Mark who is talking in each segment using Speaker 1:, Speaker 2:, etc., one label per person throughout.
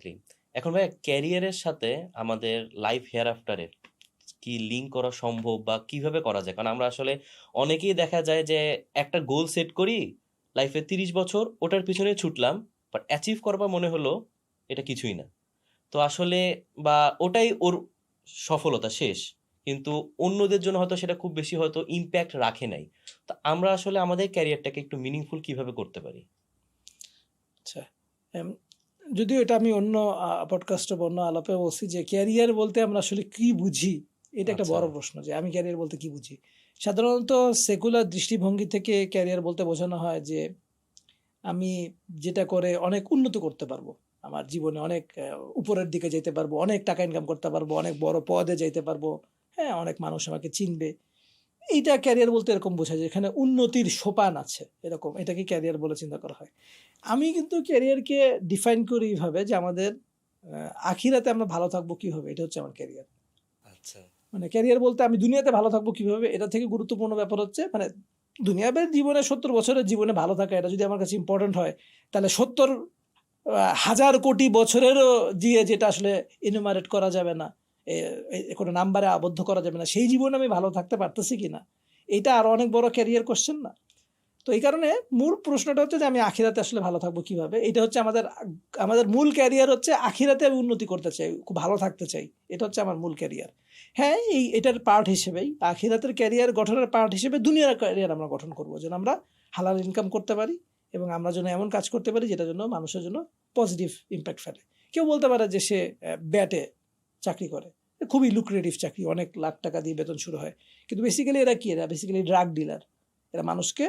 Speaker 1: Exactly. এখন ভাইয়া ক্যারিয়ারের সাথে আমাদের লাইফ হেয়ার আফটারের কি লিঙ্ক করা সম্ভব বা কিভাবে করা যায়? কারণ আমরা আসলে অনেকেই দেখা যায় যে একটা গোল সেট করি, লাইফে ৩০ বছর ওটার পিছনে ছুটলাম, বাট অ্যাচিভ করবা মনে হলো এটা কিছুই না। তো আসলে বা ওটাই ওর সফলতা শেষ। কিন্তু অন্যদের জন্য হয়তো সেটা খুব বেশি হয়তো ইমপ্যাক্ট রাখে নাই। তো আমরা আসলে আমাদের ক্যারিয়ারটাকে একটু মিনিংফুল কিভাবে করতে পারি?
Speaker 2: আচ্ছা, এম, যদিও এটা আমি অন্য পডকাস্টে বা অন্য আলাপে বলছি যে ক্যারিয়ার বলতে আমরা আসলে কি বুঝি, এটা একটা
Speaker 1: আচ্ছা।
Speaker 2: বড় প্রশ্ন যে আমি ক্যারিয়ার বলতে কি বুঝি। সাধারণত সেকুলার দৃষ্টিভঙ্গি থেকে ক্যারিয়ার বলতে বোঝানো হয় যে আমি যেটা করে অনেক উন্নত করতে পারবো, আমার জীবনে অনেক উপরের দিকে যেতে পারবো, অনেক টাকা ইনকাম করতে পারবো, অনেক বড় পদে যেতে পারবো, হ্যাঁ, অনেক মানুষ আমাকে চিনবে। এইটা ক্যারিয়ার বলতে এরকম বোঝায় যে এখানে উন্নতির সোপান আছে, এরকম এটাকে ক্যারিয়ার বলে চিন্তা করা হয়। আমি কিন্তু ক্যারিয়ারকে ডিফাইন করি এইভাবে যে আমাদের আখিরাতে আমরা ভালো থাকবো কিভাবে, এটা হচ্ছে আমার ক্যারিয়ার।
Speaker 1: আচ্ছা।
Speaker 2: মানে ক্যারিয়ার বলতে আমি দুনিয়াতে ভালো থাকবো কিভাবে, এটা থেকে গুরুত্বপূর্ণ ব্যাপার হচ্ছে মানে দুনিয়াবের জীবনে 70 বছরের জীবনে ভালো থাকা এটা যদি আমার কাছে ইম্পর্টেন্ট হয়, তাহলে 70,000 কোটি বছরেরও দিয়ে যেটা আসলে ইনুমারেট করা যাবে না, কোনো নাম্বারে আবদ্ধ করা যাবে না, সেই জীবনে আমি ভালো থাকতে পারতেছি কিনা, এটা আরো অনেক বড় ক্যারিয়ার কোশ্চেন না? তো এই কারণে মূল প্রশ্নটা হচ্ছে যে আমি আখিরাতে আসলে ভালো থাকবো কিভাবে, এটা হচ্ছে আমাদের আমাদের মূল ক্যারিয়ার হচ্ছে আখিরাতে আমি উন্নতি করতে চাই, খুব ভালো থাকতে চাই, এটা হচ্ছে আমার মূল ক্যারিয়ার। হ্যাঁ, এটার পার্ট হিসেবেই আখিরাতের ক্যারিয়ার গঠনের পার্ট হিসেবে দুনিয়ার ক্যারিয়ার আমরা গঠন করবো, যেন আমরা হালাল ইনকাম করতে পারি এবং আমরা যেন এমন কাজ করতে পারি যেটা জন্য মানুষের জন্য পজিটিভ ইম্প্যাক্ট ফেলে। কেউ বলতে পারে যে সে ব্যাটে চাকরি করে, খুবই লুক্রেটিভ চাকরি, অনেক লাখ টাকা দিয়ে বেতন শুরু হয়, কিন্তু বেসিক্যালি এরা কি, এরা বেসিক্যালি ড্রাগ ডিলার। এরা মানুষকে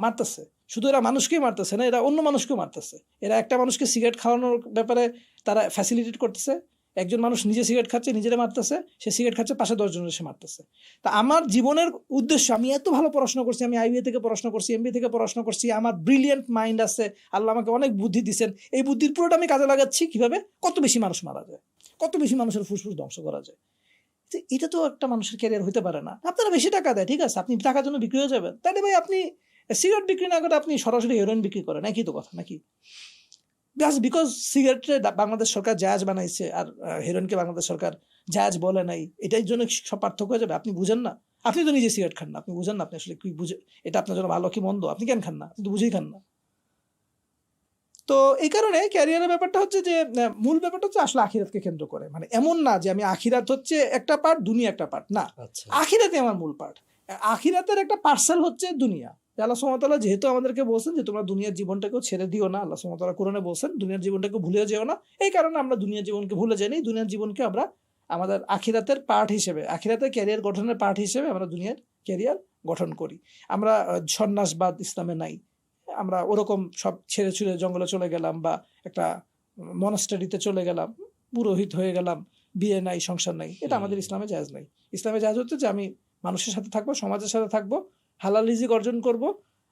Speaker 2: মারতেছে, শুধু এরা মানুষকেই মারতেছে না, এরা অন্য মানুষকেও মারতেছে। এরা একটা মানুষকে সিগারেট খাওয়ানোর ব্যাপারে তারা ফ্যাসিলিটেট করতেছে, একজন মানুষ নিজে সিগারেট খাচ্ছে, নিজেরা মারতেছে, সে সিগারেট খাচ্ছে, পাশে 10 জনের সে মারতেছে। তা আমার জীবনের উদ্দেশ্য, আমি এত ভালো পড়াশোনা করছি, আমি আইবিএ থেকে পড়াশোনা করছি, এমবিএ থেকে পড়াশোনা করছি, আমার ব্রিলিয়েন্ট মাইন্ড আছে, আল্লাহ আমাকে অনেক বুদ্ধি দিচ্ছেন, এই বুদ্ধির পুরোটা আমি কাজে লাগাচ্ছি কিভাবে, কত বেশি মানুষ মারা যায়, কত বেশি মানুষের ফুসফুস ধ্বংস করা যায়। এটা তো একটা মানুষের ক্যারিয়ার হতে পারে না। আপনারা বেশি টাকা দেয়, ঠিক আছে, আপনি টাকার জন্য বিক্রি হয়ে যাবেন, তাহলে ভাই আপনি সিগারেট বিক্রি না করে আপনি সরাসরি হেরোইন বিক্রি করেন, একই তো কথা নাকি? জাস্ট বিকজ সিগারেটে বাংলাদেশ সরকার জায়াজ বানাইছে আর হেরোইনকে বাংলাদেশ সরকার জায়াজ বলে নাই, এটার জন্য সব পার্থক্য হয়ে যাবে? আপনি বুঝেন না, আপনি তো নিজে সিগারেট খান না, আপনি বুঝেন না, আপনি আসলে কি বুঝে এটা আপনার জন্য ভালো কি মন্দ, আপনি কেন খান না, আপনি তো বুঝেই খান না। তো এই কারণে ক্যারিয়ারের ব্যাপারটা হচ্ছে যে মূল ব্যাপারটা হচ্ছে আসলে আখিরাতকে কেন্দ্র করে, মানে এমন না যে আমি আখিরাত হচ্ছে একটা পার্ট, দুনিয়া একটা পার্ট, না,
Speaker 1: আচ্ছা।
Speaker 2: আখিরাতে আমার মূল পার্ট। আখিরাতের একটা পার্সেল হচ্ছে দুনিয়া। আল্লাহ সুবহানাহু ওয়া তাআলা যেহেতু আমাদেরকে বলছেন যে তোমরা দুনিয়ার জীবনটাকেও ছেড়ে দিও না, আল্লাহ সুবহানাহু ওয়া তাআলা কোরআনে বলছেন দুনিয়ার জীবনটাকে ভুলে যেও না, এই কারণে আমরা দুনিয়ার জীবনকে ভুলে যাইনি, দুনিয়ার জীবনকে আমরা আমাদের আখিরাতের পার্ট হিসেবে, আখিরাতের ক্যারিয়ার গঠনের পার্ট হিসেবে আমরা দুনিয়ার ক্যারিয়ার গঠন করি। আমরা সন্ন্যাসবাদ ইসলামে নাই, আমরা ওরকম সব ছেড়ে ছুড়ে জঙ্গলে চলে গেলাম বা একটা মনাস্টারিতে চলে গেলাম, পুরোহিত হয়ে গেলাম, বিয়ে নাই, সংসার নাই, এটা আমাদের ইসলামে জায়েজ নাই। ইসলামে জায়েজ হচ্ছে যে আমি মানুষের সাথে থাকবো, সমাজের সাথে থাকবো, হালাল রিজিক অর্জন করব,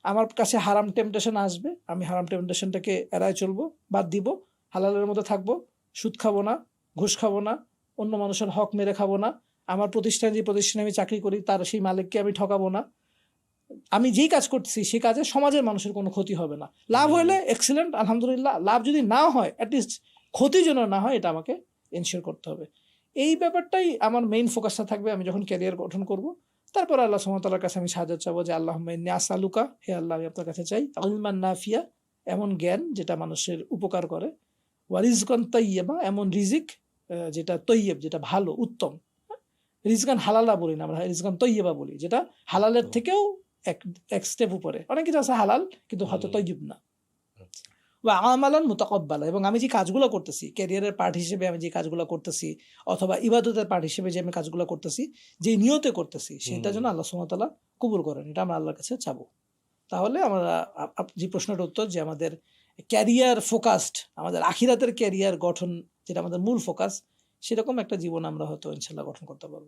Speaker 2: আমার কাছে হারাম টেম্পটেশন আসবে, আমি হারাম টেম্পটেশনটাকে এড়ায় চলবো, বাদ দিব, হালালের মধ্যে থাকবো, সুদ খাবো না, ঘুষ খাবো না, অন্য মানুষের হক মেরে খাবো না, আমার প্রতিষ্ঠান যে প্রতিষ্ঠানে আমি চাকরি করি তার সেই মালিককে আমি ঠকাবো না, আমি যেই কাজ করতেছি সেই কাজে সমাজের মানুষের কোনো ক্ষতি হবে না, লাভ হইলে এক্সিলেন্ট আলহামদুলিল্লাহ, লাভ যদি না হয় অ্যাটলিস্ট ক্ষতি যেন না হয়, এটা আমাকে এনশিওর করতে হবে। এই ব্যাপারটাই আমার মেইন ফোকাসটা থাকবে আমি যখন ক্যারিয়ার গঠন করব। তারপর আল্লাহ সুবহানাহু ওয়া তাআলার কাছে আমি সাহায্য চাবো যে আল্লাহুম্মা ইন্নী আসআলুকা, হে আল্লাহ আমি আপনার কাছে চাই, ইলমান নাফিয়া, এমন জ্ঞান যেটা মানুষের উপকার করে, ওয়া রিজকান তাইয়্যিবা, এমন রিজিক যেটা তৈয়ব, যেটা ভালো উত্তম। রিজকান হালালা বলি না আমরা, রিজকান তৈয়বা বলি, যেটা হালালের থেকেও এক এক স্টেপ উপরে। অনেক কিছু আছে হালাল কিন্তু হয়তো তৈয়ব না।
Speaker 1: আচ্ছা।
Speaker 2: বা আমালান মুতাকাব্বালা, এবং আমি যে কাজগুলো করতেছি ক্যারিয়ারের পার্ট হিসেবে, আমি যে কাজগুলো করতেছি অথবা ইবাদতের পার্ট হিসেবে যে আমি কাজগুলো করতেছি, যে নিয়তে করতেছি, সেটা যেন আল্লাহ সুবহানাহু ওয়া তাআলা কবুল করেন, এটা আমরা আল্লাহর কাছে চাবো। তাহলে আমরা যে প্রশ্নটার উত্তর যে আমাদের ক্যারিয়ার ফোকাসড, আমাদের আখিরাতের ক্যারিয়ার গঠন যেটা আমাদের মূল ফোকাস, সেরকম একটা জীবন আমরা হয়তো ইনশাল্লাহ গঠন করতে পারবো।